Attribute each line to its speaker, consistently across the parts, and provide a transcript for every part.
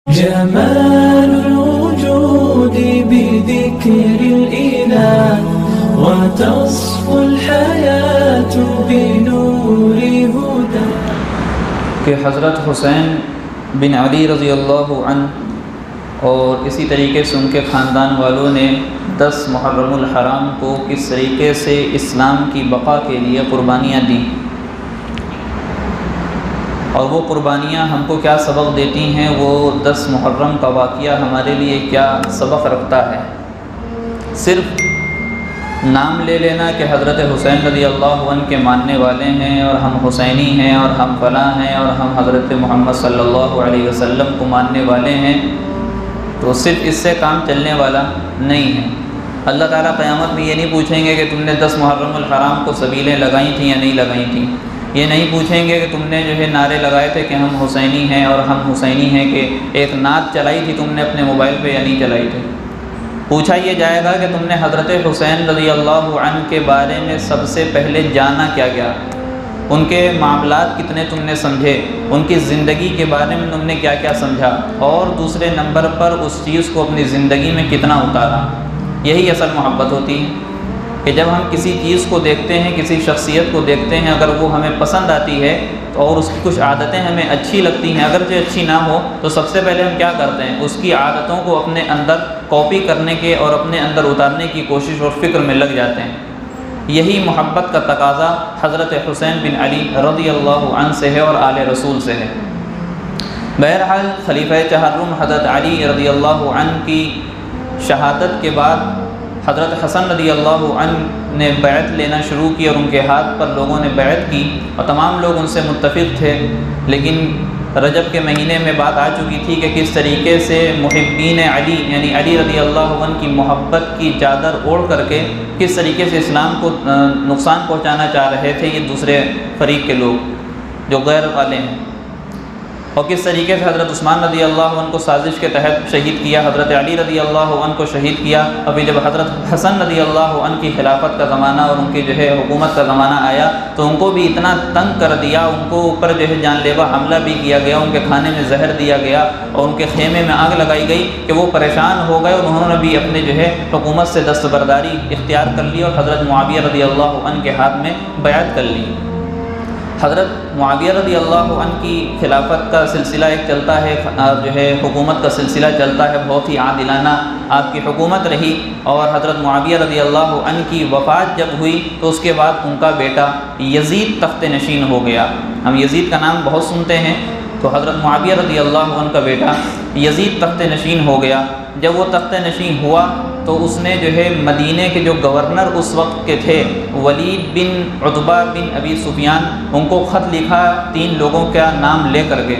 Speaker 1: جمال الوجود بذكر الإله وتصفو الحياة بنور هدى
Speaker 2: کہ حضرت حسین بن علی رضی اللہ عنہ اور اسی طریقے سے ان کے خاندان والوں نے 10 محرم الحرام کو کس طریقے سے اسلام کی بقا کے لیے قربانیاں دیں، اور وہ قربانیاں ہم کو کیا سبق دیتی ہیں، وہ 10 محرم کا واقعہ ہمارے لیے کیا سبق رکھتا ہے۔ صرف نام لے لینا کہ حضرت حسین رضی اللہ عنہ کے ماننے والے ہیں اور ہم حسینی ہیں اور ہم فلاں ہیں اور ہم حضرت محمد صلی اللہ علیہ وسلم کو ماننے والے ہیں، تو صرف اس سے کام چلنے والا نہیں ہے۔ اللہ تعالیٰ قیامت میں یہ نہیں پوچھیں گے کہ تم نے 10 محرم الحرام کو سبیلیں لگائی تھیں یا نہیں لگائی تھیں، یہ نہیں پوچھیں گے کہ تم نے نعرے لگائے تھے کہ ہم حسینی ہیں اور ہم حسینی ہیں، کہ ایک نعت چلائی تھی تم نے اپنے موبائل پہ یا نہیں چلائی تھی۔ پوچھا یہ جائے گا کہ تم نے حضرت حسین رضی اللہ عنہ کے بارے میں سب سے پہلے جانا کیا گیا، ان کے معاملات کتنے تم نے سمجھے، ان کی زندگی کے بارے میں تم نے کیا کیا سمجھا، اور دوسرے نمبر پر اس چیز کو اپنی زندگی میں کتنا اتارا۔ یہی اصل محبت ہوتی ہے کہ جب ہم کسی چیز کو دیکھتے ہیں، کسی شخصیت کو دیکھتے ہیں، اگر وہ ہمیں پسند آتی ہے اور اس کی کچھ عادتیں ہمیں اچھی لگتی ہیں، اگرچہ اچھی نہ ہو تو سب سے پہلے ہم کیا کرتے ہیں، اس کی عادتوں کو اپنے اندر کاپی کرنے کے اور اپنے اندر اتارنے کی کوشش اور فکر میں لگ جاتے ہیں۔ یہی محبت کا تقاضا حضرت حسین بن علی رضی اللہ عنہ سے ہے اور آل رسول سے ہے۔ بہرحال خلیفہ چہارم حضرت علی رضی اللہ عنہ کی شہادت کے بعد حضرت حسن رضی اللہ عنہ نے بیعت لینا شروع کی اور ان کے ہاتھ پر لوگوں نے بیعت کی اور تمام لوگ ان سے متفق تھے، لیکن رجب کے مہینے میں بات آ چکی تھی کہ کس طریقے سے محبین علی یعنی علی رضی اللہ عنہ کی محبت کی چادر اوڑھ کر کے کس طریقے سے اسلام کو نقصان پہنچانا چاہ رہے تھے یہ دوسرے فریق کے لوگ جو غیر والے ہیں، اور کس طریقے سے حضرت عثمان رضی اللہ عنہ کو سازش کے تحت شہید کیا، حضرت علی رضی اللہ عنہ کو شہید کیا۔ ابھی جب حضرت حسن رضی اللہ عنہ کی خلافت کا زمانہ اور ان کی حکومت کا زمانہ آیا تو ان کو بھی اتنا تنگ کر دیا، ان کو اوپر جان لیوا حملہ بھی کیا گیا، ان کے کھانے میں زہر دیا گیا اور ان کے خیمے میں آگ لگائی گئی کہ وہ پریشان ہو گئے، اور انہوں نے بھی اپنے حکومت سے دستبرداری اختیار کر لی اور حضرت معاویہ رضی اللہ عنہ کے ہاتھ میں بیعت کر لی۔ حضرت معاویہ رضی اللہ عنہ کی خلافت کا سلسلہ ایک چلتا ہے، حکومت کا سلسلہ چلتا ہے، بہت ہی عادلانہ آپ کی حکومت رہی، اور حضرت معاویہ رضی اللہ عنہ کی وفات جب ہوئی تو اس کے بعد ان کا بیٹا یزید تخت نشین ہو گیا۔ ہم یزید کا نام بہت سنتے ہیں، تو حضرت معاویہ رضی اللہ عنہ کا بیٹا یزید تخت نشین ہو گیا۔ جب وہ تخت نشین ہوا تو اس نے مدینے کے جو گورنر اس وقت کے تھے ولید بن عتبہ بن ابی سفیان، ان کو خط لکھا 3 لوگوں کا نام لے کر کے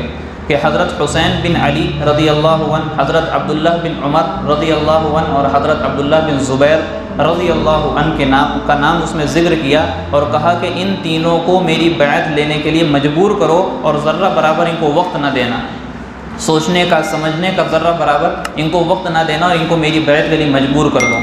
Speaker 2: کہ حضرت حسین بن علی رضی اللہ عنہ، حضرت عبداللہ بن عمر رضی اللہ عنہ اور حضرت عبداللہ بن زبیر رضی اللہ عنہ کے نام اس میں ذکر کیا، اور کہا کہ ان تینوں کو میری بیعت لینے کے لیے مجبور کرو اور ذرہ برابر ان کو وقت نہ دینا، سوچنے کا سمجھنے کا ذرہ برابر ان کو وقت نہ دینا اور ان کو میری بیعت کے لیے مجبور کر دو۔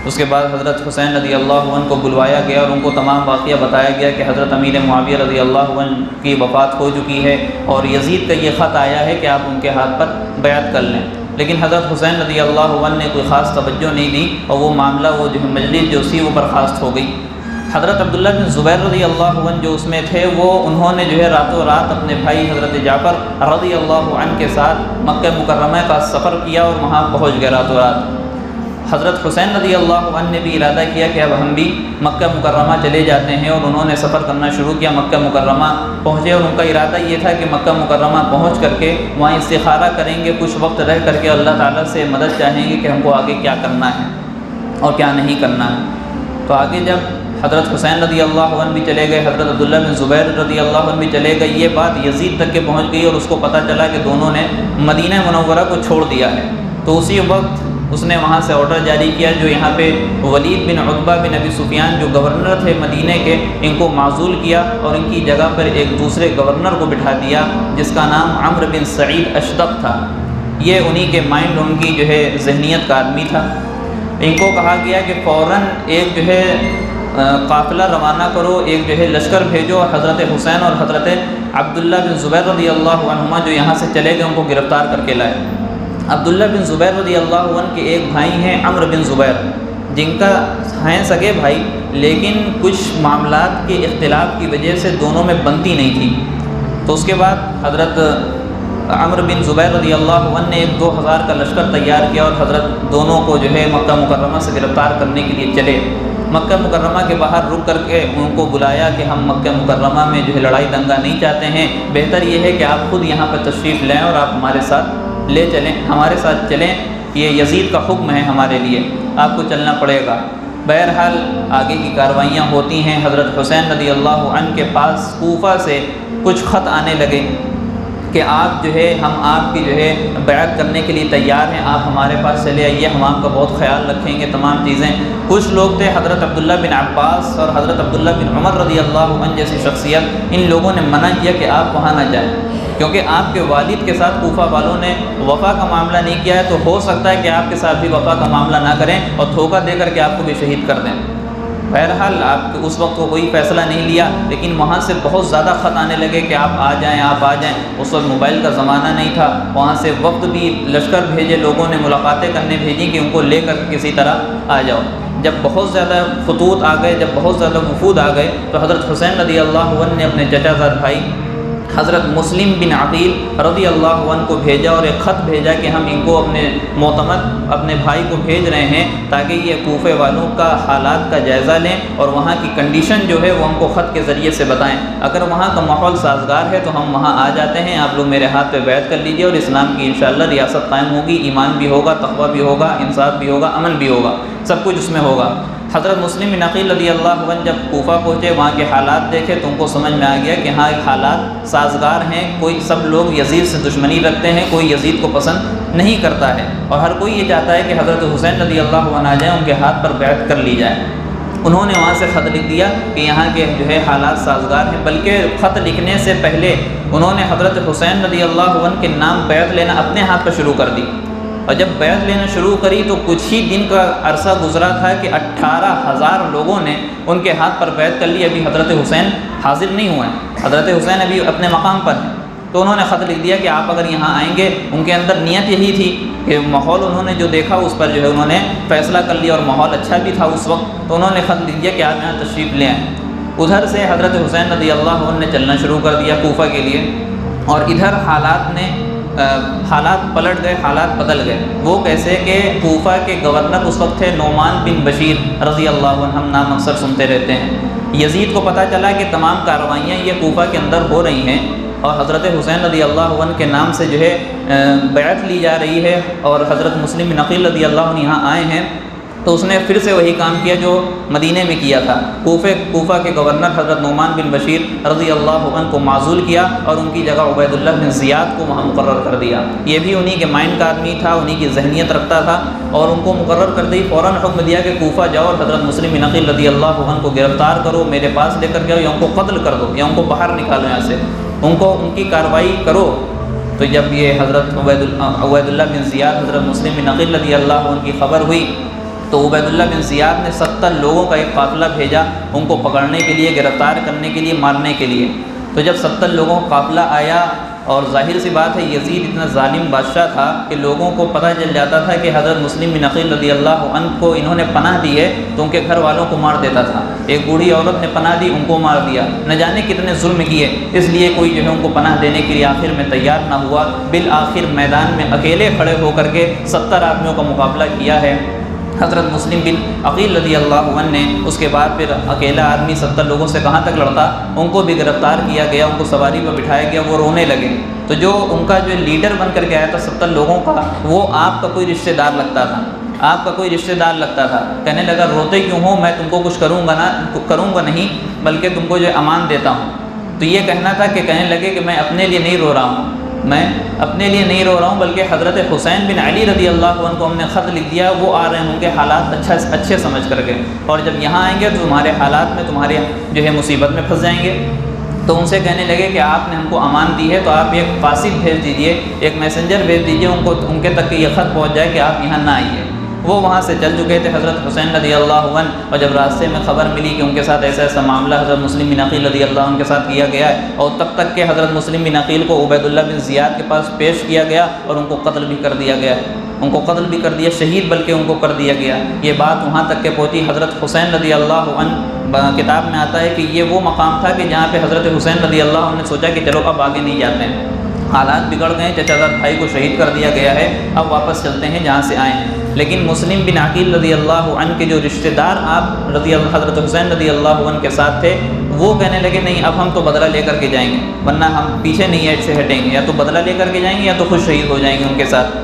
Speaker 2: اس کے بعد حضرت حسین رضی اللہ عنہ کو بلوایا گیا اور ان کو تمام واقعہ بتایا گیا کہ حضرت امیر معاویہ رضی اللہ عنہ کی وفات ہو چکی ہے اور یزید کا یہ خط آیا ہے کہ آپ ان کے ہاتھ پر بیعت کر لیں، لیکن حضرت حسین رضی اللہ عنہ نے کوئی خاص توجہ نہیں دی اور وہ معاملہ مجلس جو سی وہ برخاست ہو گئی۔ حضرت عبداللہ بن زبیر رضی اللہ عنہ جو اس میں تھے، وہ انہوں نے راتوں رات اپنے بھائی حضرت جعفر رضی اللہ عنہ کے ساتھ مکہ مکرمہ کا سفر کیا اور وہاں پہنچ گئے راتوں رات۔ حضرت حسین رضی اللہ عنہ نے بھی ارادہ کیا کہ اب ہم بھی مکہ مکرمہ چلے جاتے ہیں، اور انہوں نے سفر کرنا شروع کیا، مکہ مکرمہ پہنچے، اور ان کا ارادہ یہ تھا کہ مکہ مکرمہ پہنچ کر کے وہاں استخارہ کریں گے، کچھ وقت رہ کر کے اللہ تعالیٰ سے مدد چاہیں گے کہ ہم کو آگے کیا کرنا ہے اور کیا نہیں کرنا ہے۔ تو آگے جب حضرت حسین رضی اللہ عنہ بھی چلے گئے، حضرت عبداللہ بن زبیر رضی اللہ عنہ بھی چلے گئے، یہ بات یزید تک کے پہنچ گئی اور اس کو پتہ چلا کہ دونوں نے مدینہ منورہ کو چھوڑ دیا ہے، تو اسی وقت اس نے وہاں سے آرڈر جاری کیا جو یہاں پہ ولید بن عتبہ بن ابی سفیان جو گورنر تھے مدینہ کے، ان کو معزول کیا اور ان کی جگہ پر ایک دوسرے گورنر کو بٹھا دیا جس کا نام عمرو بن سعید اشدق تھا۔ یہ انہی کے مائنڈ، ان کی ذہنیت کا آدمی تھا۔ ان کو کہا گیا کہ فوراً ایک قافلہ روانہ کرو، ایک جو ہے لشکر بھیجو، اور حضرت حسین اور حضرت عبداللہ بن زبیر رضی اللہ عنہما جو یہاں سے چلے گئے ان کو گرفتار کر کے لائے۔ عبداللہ بن زبیر رضی اللہ عنہ کے ایک بھائی ہیں عمرو بن زبیر، جن کا ہیں سگے بھائی، لیکن کچھ معاملات کے اختلاف کی وجہ سے دونوں میں بنتی نہیں تھی۔ تو اس کے بعد حضرت عمرو بن زبیر رضی اللہ عنہ نے 2000 کا لشکر تیار کیا، اور حضرت دونوں کو جو ہے مکہ مکرمہ سے گرفتار کرنے کے لیے چلے۔ مکہ مکرمہ کے باہر رک کر کے ان کو بلایا کہ ہم مکہ مکرمہ میں جو ہے لڑائی دنگا نہیں چاہتے ہیں، بہتر یہ ہے کہ آپ خود یہاں پر تشریف لیں اور آپ ہمارے ساتھ لے چلیں، ہمارے ساتھ چلیں، یہ یزید کا حکم ہے ہمارے لیے، آپ کو چلنا پڑے گا۔ بہرحال آگے کی کاروائیاں ہوتی ہیں۔ حضرت حسین رضی اللہ عنہ کے پاس کوفہ سے کچھ خط آنے لگے کہ آپ جو ہے ہم آپ کی جو ہے بیعت کرنے کے لیے تیار ہیں، آپ ہمارے پاس چلے آئیے، ہم آپ کا بہت خیال رکھیں گے، تمام چیزیں۔ کچھ لوگ تھے حضرت عبداللہ بن عباس اور حضرت عبداللہ بن عمر رضی اللہ عنہ جیسی شخصیت، ان لوگوں نے منع کیا کہ آپ وہاں نہ جائیں، کیونکہ آپ کے والد کے ساتھ کوفہ والوں نے وفا کا معاملہ نہیں کیا ہے، تو ہو سکتا ہے کہ آپ کے ساتھ بھی وفا کا معاملہ نہ کریں اور دھوکہ دے کر کے آپ کو بھی شہید کر دیں۔ بہرحال آپ اس وقت کو کوئی فیصلہ نہیں لیا، لیکن وہاں سے بہت زیادہ خط آنے لگے کہ آپ آ جائیں، آپ آ جائیں۔ اس وقت موبائل کا زمانہ نہیں تھا، وہاں سے وقت بھی لشکر بھیجے، لوگوں نے ملاقاتیں کرنے بھیجی کہ ان کو لے کر کسی طرح آ جاؤ۔ جب بہت زیادہ خطوط آ گئے، جب بہت زیادہ وفود آ گئے، تو حضرت حسین رضی اللہ عنہ نے اپنے چچا زاد بھائی حضرت مسلم بن عقیل رضی اللہ عنہ کو بھیجا اور ایک خط بھیجا کہ ہم ان کو اپنے معتمد اپنے بھائی کو بھیج رہے ہیں تاکہ یہ کوفے والوں کا حالات کا جائزہ لیں اور وہاں کی کنڈیشن جو ہے وہ ہم کو خط کے ذریعے سے بتائیں، اگر وہاں کا ماحول سازگار ہے تو ہم وہاں آ جاتے ہیں، آپ لوگ میرے ہاتھ پہ بیعت کر لیجیے اور اسلام کی انشاءاللہ ریاست قائم ہوگی، ایمان بھی ہوگا، تقویٰ بھی ہوگا، انصاف بھی ہوگا، امن بھی ہوگا، سب کچھ اس میں ہوگا۔ حضرت مسلم بن عقیل رضی اللہ عنہ جب کوفہ پہنچے، وہاں کے حالات دیکھے تو ان کو سمجھ میں آ گیا کہ ہاں حالات سازگار ہیں، کوئی سب لوگ یزید سے دشمنی رکھتے ہیں، کوئی یزید کو پسند نہیں کرتا ہے، اور ہر کوئی یہ چاہتا ہے کہ حضرت حسین رضی اللہ عنہ آ جائیں، ان کے ہاتھ پر بیعت کر لی جائے۔ انہوں نے وہاں سے خط لکھ دیا کہ یہاں کے جو ہے حالات سازگار ہیں، بلکہ خط لکھنے سے پہلے انہوں نے حضرت حسین رضی اللہ عنہ کے نام بیعت لینا اپنے ہاتھ پر شروع کر دی، اور جب بیعت لینا شروع کری تو کچھ ہی دن کا عرصہ گزرا تھا کہ 18,000 لوگوں نے ان کے ہاتھ پر بیعت کر لی۔ ابھی حضرت حسین حاضر نہیں ہوئے ہیں، حضرت حسین ابھی اپنے مقام پر ہیں، تو انہوں نے خط لکھ دیا کہ آپ اگر یہاں آئیں گے، ان کے اندر نیت یہی تھی کہ ماحول انہوں نے جو دیکھا اس پر جو ہے انہوں نے فیصلہ کر لیا، اور ماحول اچھا بھی تھا اس وقت، تو انہوں نے خط لکھ دیا کہ آپ یہاں تشریف لے آئیں۔ ادھر سے حضرت حسین رضی اللہ عنہ نے چلنا شروع کر دیا کوفہ کے لیے، اور ادھر حالات پلٹ گئے، حالات بدل گئے۔ وہ کیسے کہ کوفہ کے گورنر اس وقت تھے نعمان بن بشیر رضی اللہ عنہ، ہم نام اکثر سنتے رہتے ہیں۔ یزید کو پتہ چلا کہ تمام کارروائیاں یہ کوفہ کے اندر ہو رہی ہیں اور حضرت حسین رضی اللہ عنہ کے نام سے جو ہے بیعت لی جا رہی ہے، اور حضرت مسلم بن عقیل رضی اللہ عنہ یہاں آئے ہیں، تو اس نے پھر سے وہی کام کیا جو مدینے میں کیا تھا۔ کوفہ کے گورنر حضرت نعمان بن بشیر رضی اللہ عنہ کو معزول کیا اور ان کی جگہ عبید اللہ بن زیاد کو وہاں مقرر کر دیا۔ یہ بھی انہی کے مائنڈ کا آدمی تھا، انہی کی ذہنیت رکھتا تھا، اور ان کو مقرر کر دی۔ فوراً حکم دیا کہ کوفہ جاؤ اور حضرت مسلم بن عقیل رضی اللہ عنہ کو گرفتار کرو، میرے پاس لے کر جاؤ، یا ان کو قتل کر دو، یا ان کو باہر نکالو یہاں سے، ان کی کارروائی کرو۔ تو جب یہ حضرت عبید اللہ بن زیاد حضرت مسلم بن عقیل رضی اللہ عنہ کی خبر ہوئی تو عبید اللہ بن زیاد نے 70 لوگوں کا ایک قافلہ بھیجا ان کو پکڑنے کے لیے، گرفتار کرنے کے لیے، مارنے کے لیے۔ تو جب 70 لوگوں کا قافلہ آیا، اور ظاہر سی بات ہے یزید اتنا ظالم بادشاہ تھا کہ لوگوں کو پتہ چل جاتا تھا کہ حضرت مسلم بن عقیل رضی اللہ عنہ کو انہوں نے پناہ دی ہے تو ان کے گھر والوں کو مار دیتا تھا۔ ایک بوڑھی عورت نے پناہ دی، ان کو مار دیا، نہ جانے کتنے ظلم کیے، اس لیے کوئی جو ہے ان کو پناہ دینے کے لیے آخر میں تیار نہ ہوا۔ بالآخر میدان میں اکیلے کھڑے ہو کر کے 70 آدمیوں کا مقابلہ کیا ہے حضرت مسلم بن عقیل رضی اللہ عنہ نے۔ اس کے بعد پھر اکیلا آدمی 70 لوگوں سے کہاں تک لڑتا، ان کو بھی گرفتار کیا گیا، ان کو سواری پر بٹھایا گیا، وہ رونے لگے۔ تو جو ان کا جو لیڈر بن کر کے آیا تھا 70 لوگوں کا، وہ آپ کا کوئی رشتہ دار لگتا تھا، آپ کا کوئی رشتہ دار لگتا تھا۔ کہنے لگا روتے کیوں ہو، میں تم کو کچھ کروں گا نہیں، بلکہ تم کو جو امان دیتا ہوں۔ تو یہ کہنا تھا کہ کہنے لگے کہ میں اپنے لیے نہیں رو رہا ہوں، میں اپنے لیے نہیں رو رہا ہوں، بلکہ حضرت حسین بن علی رضی اللہ عنہ کو ہم نے خط لکھ دیا، وہ آ رہے ہوں گے حالات اچھے سمجھ کر کے، اور جب یہاں آئیں گے تو تمہارے حالات میں تمہارے جو ہے مصیبت میں پھنس جائیں گے۔ تو ان سے کہنے لگے کہ آپ نے ہم کو امان دی ہے تو آپ ایک قاصد بھیج دیجئے، ایک میسنجر بھیج دیجئے، ان کے تک کہ یہ خط پہنچ جائے کہ آپ یہاں نہ آئیے۔ وہ وہاں سے چل چکے تھے حضرت حسین رضی اللہ عنہ، اور جب راستے میں خبر ملی کہ ان کے ساتھ ایسا ایسا معاملہ حضرت مسلم بن عقیل رضی اللہ عنہ کے ساتھ کیا گیا ہے، اور تب تک کہ حضرت مسلم بن عقیل کو عبید اللہ بن زیاد کے پاس پیش کیا گیا اور ان کو قتل بھی کر دیا گیا، ان کو قتل بھی کر دیا، شہید بلکہ ان کو کر دیا گیا۔ یہ بات وہاں تک کہ پہنچی حضرت حسین رضی اللہ عنہ، کتاب میں آتا ہے کہ یہ وہ مقام تھا کہ جہاں پہ حضرت حسین رضی اللہ عنہ نے سوچا کہ چلو اب آگے نہیں جاتے ہیں، حالات بگڑ گئے، چچا زاد بھائی کو شہید کر دیا گیا ہے، اب واپس چلتے ہیں جہاں سے آئے ہیں۔ لیکن مسلم بن عقیل رضی اللہ عنہ کے جو رشتہ دار آپ حضرت حسین رضی اللہ عنہ کے ساتھ تھے، وہ کہنے لگے نہیں اب ہم تو بدلہ لے کر کے جائیں گے، ورنہ ہم پیچھے نہیں ایڈ سے ہٹیں گے، یا تو بدلہ لے کر کے جائیں گے یا تو خود شہید ہو جائیں گے ان کے ساتھ۔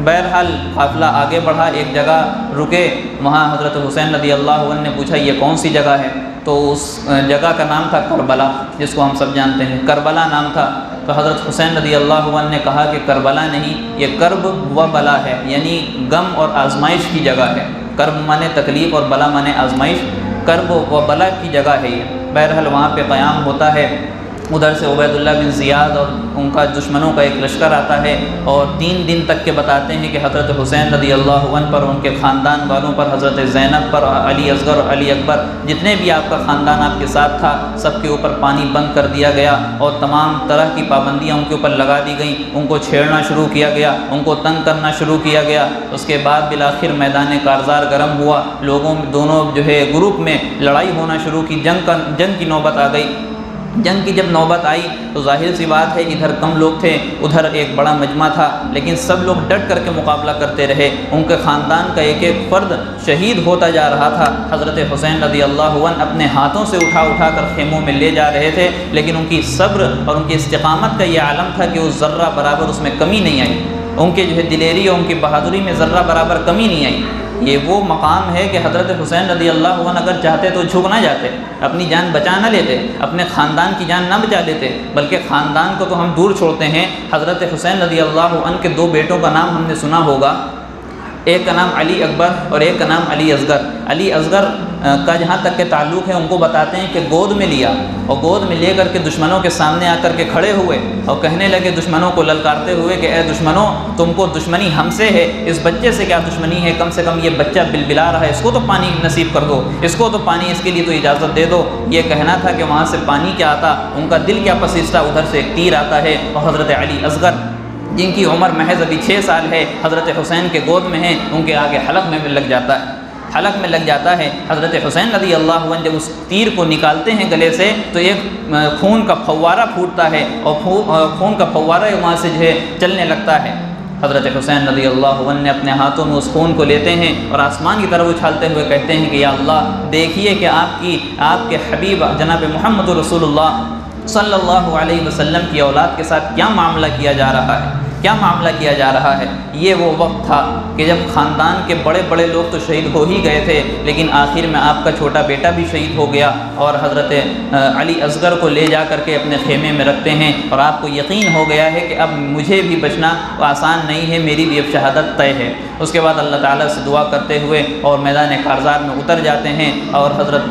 Speaker 2: بہرحال قافلہ آگے بڑھا، ایک جگہ رکے، وہاں حضرت حسین رضی اللہ عنہ نے پوچھا یہ کون سی جگہ ہے؟ تو اس جگہ کا نام تھا کربلا، جس کو ہم سب جانتے ہیں، کربلا نام تھا۔ تو حضرت حسین رضی اللہ عنہ نے کہا کہ کربلا نہیں، یہ کرب و بلا ہے، یعنی غم اور آزمائش کی جگہ ہے۔ کرب مانے تکلیف اور بلا مانے آزمائش، کرب و بلا کی جگہ ہے یہ۔ بہرحال وہاں پہ قیام ہوتا ہے، ادھر سے عبید اللہ بن زیاد اور ان کا دشمنوں کا ایک لشکر آتا ہے، اور 3 دن تک کے بتاتے ہیں کہ حضرت حسین رضی اللہ عنہ پر، ان کے خاندان والوں پر، حضرت زینب پر، علی اصغر اور علی اکبر، جتنے بھی آپ کا خاندان آپ کے ساتھ تھا، سب کے اوپر پانی بند کر دیا گیا، اور تمام طرح کی پابندیاں ان کے اوپر لگا دی گئیں، ان کو چھیڑنا شروع کیا گیا، ان کو تنگ کرنا شروع کیا گیا۔ اس کے بعد بالآخر میدان کارزار گرم ہوا، لوگوں میں دونوں جو ہے گروپ میں لڑائی ہونا شروع کی، جنگ کی نوبت آ گئی۔ جنگ کی جب نوبت آئی تو ظاہر سی بات ہے ادھر کم لوگ تھے، ادھر ایک بڑا مجمع تھا، لیکن سب لوگ ڈٹ کر کے مقابلہ کرتے رہے۔ ان کے خاندان کا ایک ایک فرد شہید ہوتا جا رہا تھا۔ حضرت حسین رضی اللہ عنہ اپنے ہاتھوں سے اٹھا کر خیموں میں لے جا رہے تھے، لیکن ان کی صبر اور ان کی استقامت کا یہ عالم تھا کہ اس ذرہ برابر اس میں کمی نہیں آئی، ان کے جو ہے دلیری اور ان کی بہادری میں ذرہ برابر کمی نہیں آئی۔ یہ وہ مقام ہے کہ حضرت حسین رضی اللہ عنہ اگر چاہتے تو جھک نہ جاتے، اپنی جان بچا نہ لیتے، اپنے خاندان کی جان نہ بچا لیتے، بلکہ خاندان کو تو ہم دور چھوڑتے ہیں۔ حضرت حسین رضی اللہ عنہ کے 2 بیٹوں کا نام ہم نے سنا ہوگا، ایک کا نام علی اکبر اور ایک کا نام علی اصغر۔ علی اصغر کا جہاں تک کہ تعلق ہے، ان کو بتاتے ہیں کہ گود میں لیا، اور گود میں لے کر کے دشمنوں کے سامنے آ کر کے کھڑے ہوئے اور کہنے لگے دشمنوں کو للکارتے ہوئے کہ اے دشمنوں، تم کو دشمنی ہم سے ہے، اس بچے سے کیا دشمنی ہے؟ کم سے کم یہ بچہ بلبلا رہا ہے، اس کو تو پانی نصیب کر دو، اس کو تو پانی، اس کے لیے تو اجازت دے دو۔ یہ کہنا تھا کہ وہاں سے پانی کیا آتا، ان کا دل کیا پسیجتا، ادھر سے ایک تیر آتا ہے، اور حضرت علی اصغر جن کی عمر محض ابھی 6 سال ہے، حضرت حسین کے گود میں ہیں، ان کے آگے حلق میں لگ جاتا ہے، حلق میں لگ جاتا ہے۔ حضرت حسین رضی اللہ عنہ جب اس تیر کو نکالتے ہیں گلے سے تو ایک خون کا پھوارہ پھوٹتا ہے، اور خون کا پھوارہ وہاں سے جو ہے چلنے لگتا ہے۔ حضرت حسین رضی اللہ عنہ نے اپنے ہاتھوں میں اس خون کو لیتے ہیں اور آسمان کی طرف اچھالتے ہوئے کہتے ہیں کہ یا اللہ، دیکھیے کہ آپ کے حبیب جناب محمد رسول اللہ صلی اللہ علیہ وسلم کی اولاد کے ساتھ کیا معاملہ کیا جا رہا ہے، کیا معاملہ کیا جا رہا ہے۔ یہ وہ وقت تھا کہ جب خاندان کے بڑے بڑے لوگ تو شہید ہو ہی گئے تھے، لیکن آخر میں آپ کا چھوٹا بیٹا بھی شہید ہو گیا، اور حضرت علی اصغر کو لے جا کر کے اپنے خیمے میں رکھتے ہیں، اور آپ کو یقین ہو گیا ہے کہ اب مجھے بھی بچنا آسان نہیں ہے، میری بھی اب شہادت طے ہے۔ اس کے بعد اللہ تعالیٰ سے دعا کرتے ہوئے اور میدان کارزار میں اتر جاتے ہیں، اور حضرت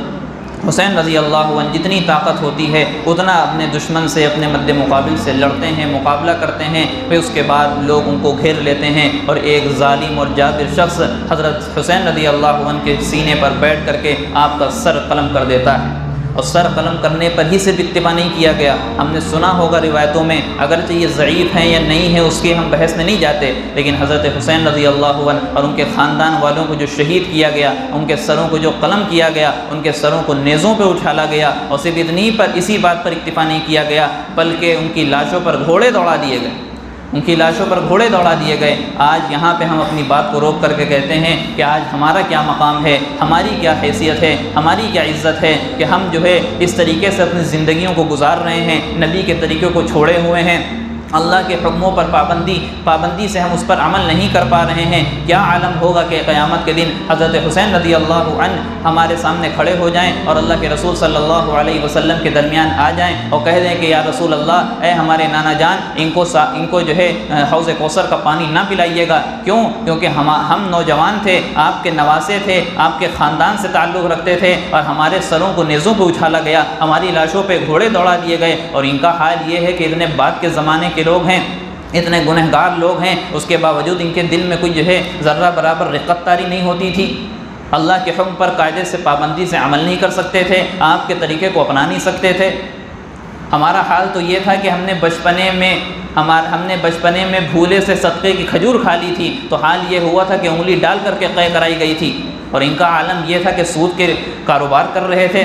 Speaker 2: حسین رضی اللہ عنہ جتنی طاقت ہوتی ہے اتنا اپنے دشمن سے، اپنے مد مقابل سے لڑتے ہیں، مقابلہ کرتے ہیں۔ پھر اس کے بعد لوگ ان کو گھیر لیتے ہیں، اور ایک ظالم اور جابر شخص حضرت حسین رضی اللہ عنہ کے سینے پر بیٹھ کر کے آپ کا سر قلم کر دیتا ہے، اور سر قلم کرنے پر ہی صرف اکتفا نہیں کیا گیا۔ ہم نے سنا ہوگا روایتوں میں، اگرچہ یہ ضعیف ہیں یا نہیں ہیں اس کے ہم بحث میں نہیں جاتے، لیکن حضرت حسین رضی اللہ عنہ اور ان کے خاندان والوں کو جو شہید کیا گیا، ان کے سروں کو جو قلم کیا گیا، ان کے سروں کو نیزوں پہ اچھالا گیا، اور صرف اسی بات پر اکتفا نہیں کیا گیا، بلکہ ان کی لاشوں پر گھوڑے دوڑا دیے گئے، ان کی لاشوں پر گھوڑے دوڑا دیے گئے۔ آج یہاں پہ ہم اپنی بات کو روک کر کے کہتے ہیں کہ آج ہمارا کیا مقام ہے، ہماری کیا حیثیت ہے، ہماری کیا عزت ہے کہ ہم جو ہے اس طریقے سے اپنی زندگیوں کو گزار رہے ہیں، نبی کے طریقوں کو چھوڑے ہوئے ہیں، اللہ کے حکموں پر پابندی سے ہم اس پر عمل نہیں کر پا رہے ہیں۔ کیا عالم ہوگا کہ قیامت کے دن حضرت حسین رضی اللہ عنہ ہمارے سامنے کھڑے ہو جائیں اور اللہ کے رسول صلی اللہ علیہ وسلم کے درمیان آ جائیں اور کہہ دیں کہ یا رسول اللہ، اے ہمارے نانا جان، ان کو جو ہے حوض کوثر کا پانی نہ پلائیے گا۔ کیوں؟ کیونکہ ہم نوجوان تھے، آپ کے نواسے تھے، آپ کے خاندان سے تعلق رکھتے تھے، اور ہمارے سروں کو نیزوں پہ اچھالا گیا، ہماری لاشوں پہ گھوڑے دوڑا دیے گئے، اور ان کا حال یہ ہے کہ اتنے بعد کے زمانے کے لوگ ہیں، اتنے گنہگار لوگ ہیں، اس کے باوجود ان کے دل میں کوئی جو ہے ذرہ برابر رقت طاری نہیں ہوتی تھی، اللہ کے حکم پر قاعدے سے پابندی سے عمل نہیں کر سکتے تھے، آپ کے طریقے کو اپنا نہیں سکتے تھے۔ ہمارا حال تو یہ تھا کہ ہم نے بچپنے میں بھولے سے صدقے کی کھجور کھا لی تھی، تو حال یہ ہوا تھا کہ انگلی ڈال کر کے قے کرائی گئی تھی، اور ان کا عالم یہ تھا کہ سود کے کاروبار کر رہے تھے،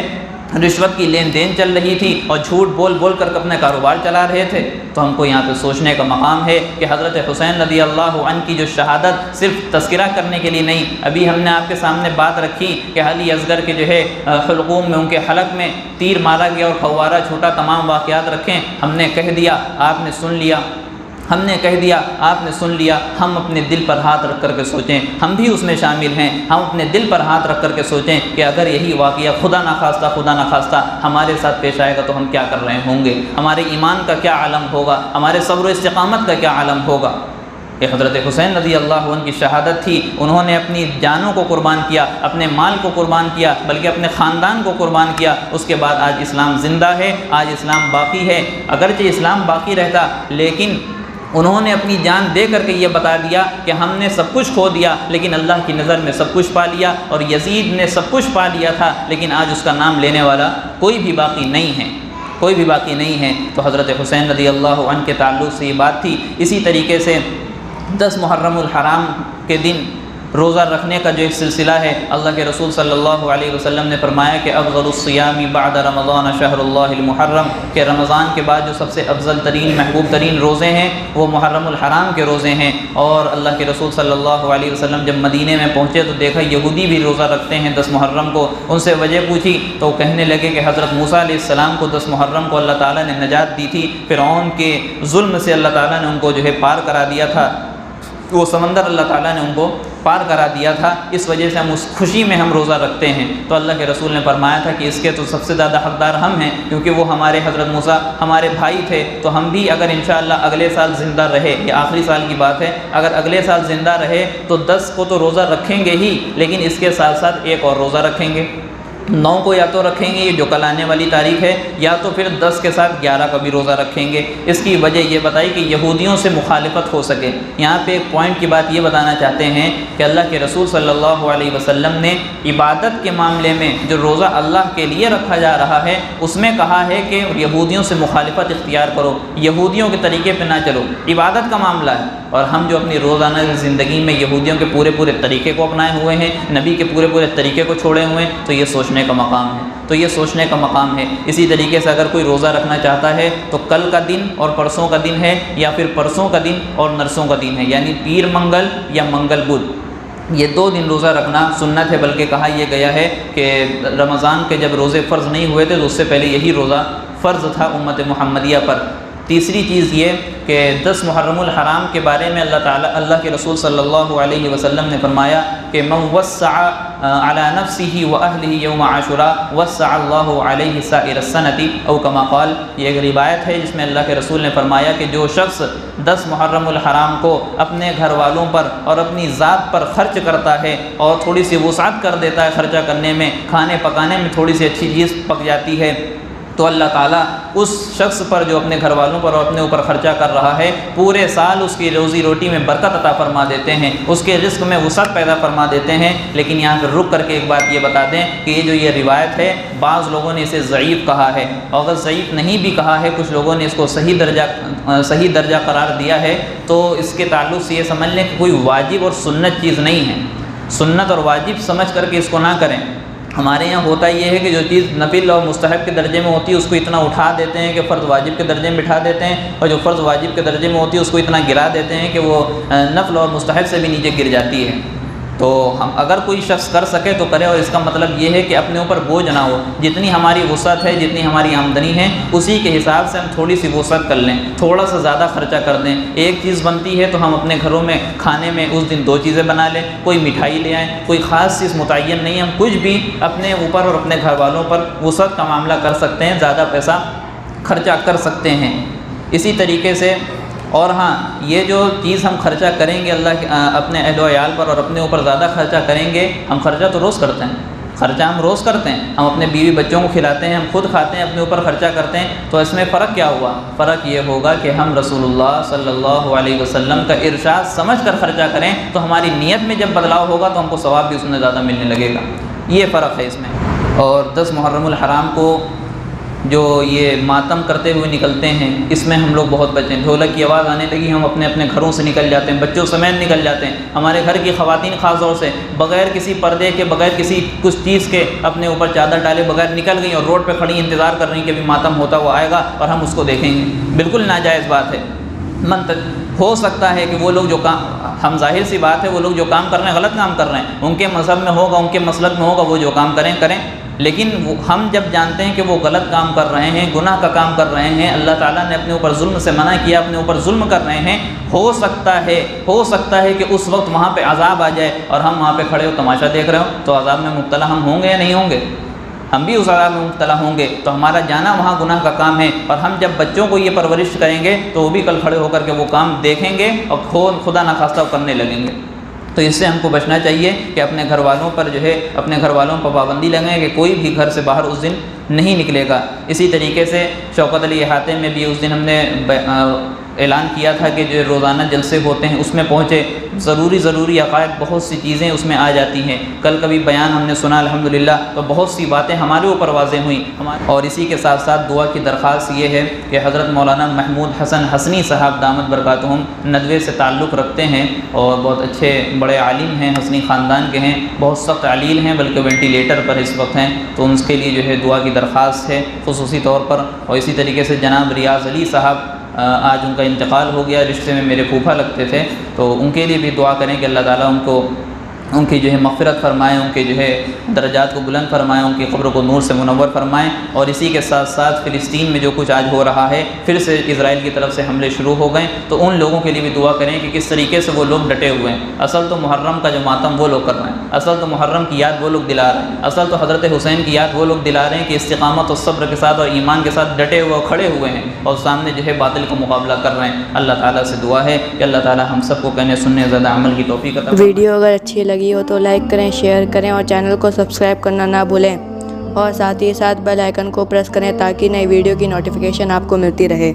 Speaker 2: رشوت کی لین دین چل رہی تھی، اور جھوٹ بول بول کر اپنے کاروبار چلا رہے تھے۔ تو ہم کو یہاں پہ سوچنے کا مقام ہے کہ حضرت حسین رضی اللہ عنہ کی جو شہادت صرف تذکرہ کرنے کے لیے نہیں، ابھی ہم نے آپ کے سامنے بات رکھی کہ علی اصغر کے جو ہے حلقوم میں، ان کے حلق میں تیر مارا گیا اور فوارہ چھوٹا، تمام واقعات رکھیں، ہم نے کہہ دیا، آپ نے سن لیا، ہم نے کہہ دیا، آپ نے سن لیا۔ ہم اپنے دل پر ہاتھ رکھ کر کے سوچیں، ہم بھی اس میں شامل ہیں، ہم اپنے دل پر ہاتھ رکھ کر کے سوچیں کہ اگر یہی واقعہ خدا نخواستہ ہمارے ساتھ پیش آئے گا تو ہم کیا کر رہے ہوں گے، ہمارے ایمان کا کیا عالم ہوگا، ہمارے صبر و استقامت کا کیا عالم ہوگا۔ یہ حضرت حسین رضی اللہ عنہ کی شہادت تھی، انہوں نے اپنی جانوں کو قربان کیا، اپنے مال کو قربان کیا، بلکہ اپنے خاندان کو قربان کیا۔ اس کے بعد آج اسلام زندہ ہے، آج اسلام باقی ہے۔ اگرچہ اسلام باقی رہتا، لیکن انہوں نے اپنی جان دے کر کے یہ بتا دیا کہ ہم نے سب کچھ کھو دیا لیکن اللہ کی نظر میں سب کچھ پا لیا، اور یزید نے سب کچھ پا لیا تھا لیکن آج اس کا نام لینے والا کوئی بھی باقی نہیں ہے، تو حضرت حسین رضی اللہ عنہ کے تعلق سے یہ بات تھی۔ اسی طریقے سے 10 محرم الحرام کے دن روزہ رکھنے کا جو ایک سلسلہ ہے، اللہ کے رسول صلی اللہ علیہ وسلم نے فرمایا کہ افضل الصیام بعد رمضان شہر اللہ المحرم، کہ رمضان کے بعد جو سب سے افضل ترین محبوب ترین روزے ہیں وہ محرم الحرام کے روزے ہیں۔ اور اللہ کے رسول صلی اللہ علیہ وسلم جب مدینے میں پہنچے تو دیکھا یہودی بھی روزہ رکھتے ہیں 10 محرم کو، ان سے وجہ پوچھی تو کہنے لگے کہ حضرت موسیٰ علیہ السلام کو 10 محرم کو اللہ تعالیٰ نے نجات دی تھی، فرعون کے ظلم سے اللہ تعالیٰ نے ان کو جو ہے پار کرا دیا تھا، وہ سمندر اللہ تعالیٰ نے ان کو پار کرا دیا تھا، اس وجہ سے ہم اس خوشی میں ہم روزہ رکھتے ہیں۔ تو اللہ کے رسول نے فرمایا تھا کہ اس کے تو سب سے زیادہ حقدار ہم ہیں، کیونکہ وہ ہمارے حضرت موسیٰ ہمارے بھائی تھے، تو ہم بھی اگر انشاءاللہ اگلے سال زندہ رہے، یہ آخری سال کی بات ہے، اگر اگلے سال زندہ رہے تو 10 کو تو روزہ رکھیں گے ہی، لیکن اس کے ساتھ ساتھ ایک اور روزہ رکھیں گے، 9 کو یا تو رکھیں گے، یہ جو کل آنے والی تاریخ ہے، یا تو پھر 10 کے ساتھ 11 کا بھی روزہ رکھیں گے۔ اس کی وجہ یہ بتائی کہ یہودیوں سے مخالفت ہو سکے۔ یہاں پہ ایک پوائنٹ کی بات یہ بتانا چاہتے ہیں کہ اللہ کے رسول صلی اللہ علیہ وسلم نے عبادت کے معاملے میں جو روزہ اللہ کے لیے رکھا جا رہا ہے اس میں کہا ہے کہ یہودیوں سے مخالفت اختیار کرو، یہودیوں کے طریقے پہ نہ چلو، عبادت کا معاملہ ہے۔ اور ہم جو اپنی روزانہ زندگی میں یہودیوں کے پورے طریقے کو اپنائے ہوئے ہیں، نبی کے پورے طریقے کو چھوڑے ہوئے ہیں، تو یہ سوچنے کا مقام ہے۔ اسی طریقے سے اگر کوئی روزہ رکھنا چاہتا ہے تو کل کا دن اور پرسوں کا دن ہے، یا پھر پرسوں کا دن اور نرسوں کا دن ہے، یعنی پیر منگل یا منگل بدھ، یہ 2 دن روزہ رکھنا سنت ہے، بلکہ کہا یہ گیا ہے کہ رمضان کے جب روزے فرض نہیں ہوئے تھے تو اس سے پہلے یہی روزہ فرض تھا امت محمدیہ پر۔ تیسری چیز یہ کہ 10 محرم الحرام کے بارے میں اللہ کے رسول صلی اللہ علیہ وسلم نے فرمایا کہ من وسع على نفسه واهله يوم عاشوراء وسع الله عليه سائر السنة او كما قال، یہ ایک روایت ہے جس میں اللہ کے رسول نے فرمایا کہ جو شخص 10 محرم الحرام کو اپنے گھر والوں پر اور اپنی ذات پر خرچ کرتا ہے اور تھوڑی سی وسعت کر دیتا ہے خرچہ کرنے میں، کھانے پکانے میں تھوڑی سی اچھی چیز پک جاتی ہے، تو اللہ تعالیٰ اس شخص پر جو اپنے گھر والوں پر اور اپنے اوپر خرچہ کر رہا ہے پورے سال اس کی روزی روٹی میں برکت عطا فرما دیتے ہیں، اس کے رزق میں وسعت پیدا فرما دیتے ہیں۔ لیکن یہاں پہ رک کر کے ایک بات یہ بتا دیں کہ یہ روایت ہے، بعض لوگوں نے اسے ضعیف کہا ہے، اور اگر ضعیف نہیں بھی کہا ہے، کچھ لوگوں نے اس کو صحیح درجہ قرار دیا ہے، تو اس کے تعلق سے یہ سمجھ لیں کہ کوئی واجب اور سنت چیز نہیں ہے، سنت اور واجب سمجھ کر کے اس کو نہ کریں۔ ہمارے یہاں ہوتا یہ ہے کہ جو چیز نفل اور مستحب کے درجے میں ہوتی ہے اس کو اتنا اٹھا دیتے ہیں کہ فرض واجب کے درجے میں بٹھا دیتے ہیں، اور جو فرض واجب کے درجے میں ہوتی ہے اس کو اتنا گرا دیتے ہیں کہ وہ نفل اور مستحب سے بھی نیچے گر جاتی ہے۔ تو ہم اگر کوئی شخص کر سکے تو کرے، اور اس کا مطلب یہ ہے کہ اپنے اوپر بوجھ نہ ہو، جتنی ہماری وسعت ہے، جتنی ہماری آمدنی ہے، اسی کے حساب سے ہم تھوڑی سی وسعت کر لیں، تھوڑا سا زیادہ خرچہ کر دیں۔ ایک چیز بنتی ہے تو ہم اپنے گھروں میں کھانے میں اس دن 2 چیزیں بنا لیں، کوئی مٹھائی لے آئیں، کوئی خاص چیز متعین نہیں، ہم کچھ بھی اپنے اوپر اور اپنے گھر والوں پر وسعت کا معاملہ کر سکتے ہیں، زیادہ پیسہ خرچہ کر سکتے ہیں۔ اسی طریقے سے اور ہاں، یہ جو چیز ہم خرچہ کریں گے اللہ کے اپنے اہل و عیال پر اور اپنے اوپر زیادہ خرچہ کریں گے، ہم خرچہ تو روز کرتے ہیں، خرچہ ہم روز کرتے ہیں، ہم اپنے بیوی بچوں کو کھلاتے ہیں، ہم خود کھاتے ہیں، اپنے اوپر خرچہ کرتے ہیں، تو اس میں فرق کیا ہوا؟ فرق یہ ہوگا کہ ہم رسول اللہ صلی اللہ علیہ وسلم کا ارشاد سمجھ کر خرچہ کریں تو ہماری نیت میں جب بدلاؤ ہوگا تو ہم کو ثواب بھی اس میں زیادہ ملنے لگے گا، یہ فرق ہے اس میں۔ اور 10 محرم الحرام کو جو یہ ماتم کرتے ہوئے نکلتے ہیں، اس میں ہم لوگ بہت بچیں۔ ڈھولک کی آواز آنے لگی، ہم اپنے اپنے گھروں سے نکل جاتے ہیں، بچوں سمیت نکل جاتے ہیں۔ ہمارے گھر کی خواتین خاص طور سے بغیر کسی پردے کے، بغیر کسی کچھ چیز کے، اپنے اوپر چادر ڈالے بغیر نکل گئیں اور روڈ پہ کھڑی انتظار کر رہی ہیں کہ ابھی ماتم ہوتا ہوا آئے گا اور ہم اس کو دیکھیں گے۔ بالکل ناجائز بات ہے۔ ہو سکتا ہے کہ وہ لوگ جو کام، ہم ظاہر سی بات ہے وہ لوگ جو کام کر رہے ہیں غلط کام کر رہے ہیں، ان کے مذہب میں ہوگا، ان کے مسلک میں ہوگا، وہ جو کام کریں، لیکن ہم جب جانتے ہیں کہ وہ غلط کام کر رہے ہیں، گناہ کا کام کر رہے ہیں، اللہ تعالیٰ نے اپنے اوپر ظلم سے منع کیا، اپنے اوپر ظلم کر رہے ہیں، ہو سکتا ہے کہ اس وقت وہاں پہ عذاب آ جائے اور ہم وہاں پہ کھڑے ہو تماشا دیکھ رہے ہو، تو عذاب میں مبتلا ہم ہوں گے یا نہیں ہوں گے؟ ہم بھی اس عذاب میں مبتلا ہوں گے۔ تو ہمارا جانا وہاں گناہ کا کام ہے، اور ہم جب بچوں کو یہ پرورش کریں گے تو وہ بھی کل کھڑے ہو کر کے وہ کام دیکھیں گے اور خدا نخواستہ کرنے لگیں گے۔ تو اس سے ہم کو بچنا چاہیے کہ اپنے گھر والوں پر جو ہے، اپنے گھر والوں پر پابندی لگائیں کہ کوئی بھی گھر سے باہر اس دن نہیں نکلے گا۔ اسی طریقے سے شوکت علی احاطے میں بھی اس دن ہم نے اعلان کیا تھا کہ جو روزانہ جلسے ہوتے ہیں اس میں پہنچے، ضروری عقائد بہت سی چیزیں اس میں آ جاتی ہیں۔ کل کبھی بیان ہم نے سنا الحمدللہ، تو بہت سی باتیں ہمارے اوپر واضح ہوئیں۔ اور اسی کے ساتھ ساتھ دعا کی درخواست یہ ہے کہ حضرت مولانا محمود حسن حسنی صاحب دامت برکاتہم ندوے سے تعلق رکھتے ہیں اور بہت اچھے بڑے عالم ہیں، حسنی خاندان کے ہیں، بہت سخت علیل ہیں، بلکہ وینٹیلیٹر پر اس وقت ہیں، تو ان کے لیے جو ہے دعا کی درخواست ہے خصوصی طور پر۔ اور اسی طریقے سے جناب ریاض علی صاحب، آج ان کا انتقال ہو گیا، رشتے میں میرے پھوپھا لگتے تھے، تو ان کے لیے بھی دعا کریں کہ اللہ تعالیٰ ان کی جو ہے مغفرت فرمائیں، ان کے جو ہے درجات کو بلند فرمائیں، ان کی قبر کو نور سے منور فرمائیں۔ اور اسی کے ساتھ ساتھ فلسطین میں جو کچھ آج ہو رہا ہے، پھر سے اسرائیل کی طرف سے حملے شروع ہو گئے، تو ان لوگوں کے لیے بھی دعا کریں کہ کس طریقے سے وہ لوگ ڈٹے ہوئے ہیں۔ اصل تو محرم کا جو ماتم وہ لوگ کر رہے ہیں، اصل تو محرم کی یاد وہ لوگ دلا رہے ہیں، اصل تو حضرت حسین کی یاد وہ لوگ دلا رہے ہیں کہ استقامت اور صبر کے ساتھ اور ایمان کے ساتھ ڈٹے ہوئے اور کھڑے ہوئے ہیں اور سامنے جو ہے باطل کا مقابلہ کر رہے ہیں۔ اللہ تعالیٰ سے دعا ہے کہ اللہ تعالیٰ ہم سب کو کہنے سننے زیادہ عمل کی توفیق عطا فرمائے۔
Speaker 3: ویڈیو اگر اچھی لگی ہو تو لائک کریں، شیئر کریں اور چینل کو سبسکرائب کرنا نہ بھولیں، اور ساتھ ہی ساتھ بیل آئیکن کو پریس کریں تاکہ نئی ویڈیو کی نوٹیفیکیشن آپ کو ملتی رہے۔